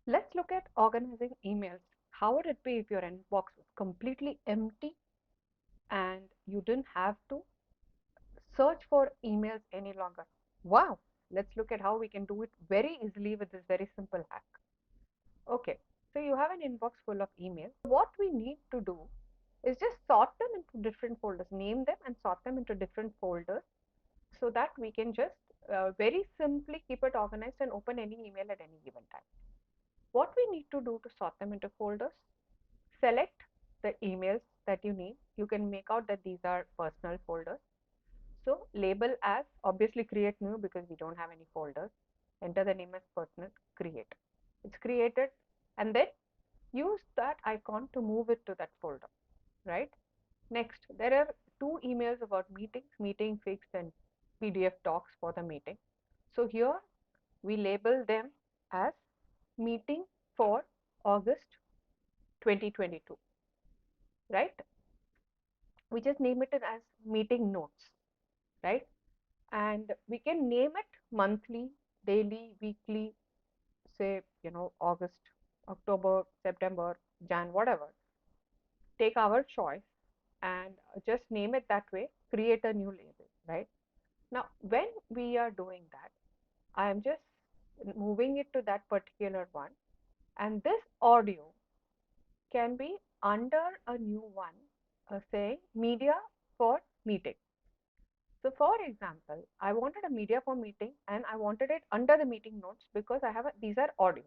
Let's look at organizing emails. How would it be if your inbox was completely empty and you didn't have to search for emails any longer? Wow, let's look at how we can do it very easily with this very simple hack. Okay, so you have an inbox full of emails. What we need to do is just sort them into different folders, name them and sort them into different folders so that we can just very simply keep it organized and open any email at any given time. What we need to do to sort them into folders, select the emails that you need. You can make out that these are personal folders. So label as, obviously create new because we don't have any folders. Enter the name as personal, create. It's created, and then use that icon to move it to that folder, right? Next, there are two emails about meetings, meeting fixed and PDF docs for the meeting. So here we label them as meeting for August 2022, right? We just name it as meeting notes, right? And we can name it monthly, daily, weekly, say, August, October, September, Jan, whatever. Take our choice and just name it that way, create a new label, right? Now, when we are doing that, I am just moving it to that particular one, and this audio can be under a new one, say media for meeting. So for example, I wanted a media for meeting and I wanted it under the meeting notes because these are audio.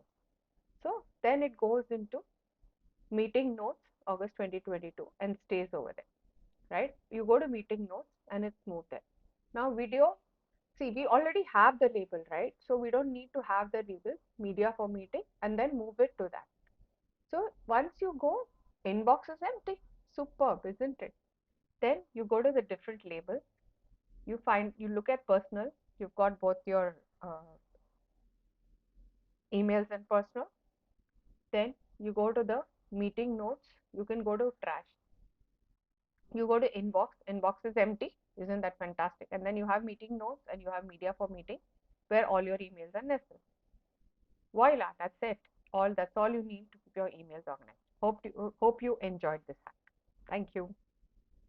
So then it goes into meeting notes August 2022 and stays over there, right? You go to meeting notes and it's moved there. Now video, see, we already have the label, right? So we don't need to have the label media for meeting and then move it to that. So once you go, inbox is empty. Superb, isn't it? Then you go to the different labels. You look at personal. You've got both your emails and personal. Then you go to the meeting notes. You can go to trash. You go to inbox. Inbox is empty. Isn't that fantastic? And then you have meeting notes and you have media for meeting where all your emails are nested. Voila, that's it. That's all you need to keep your emails organized. Hope you enjoyed this hack. Thank you.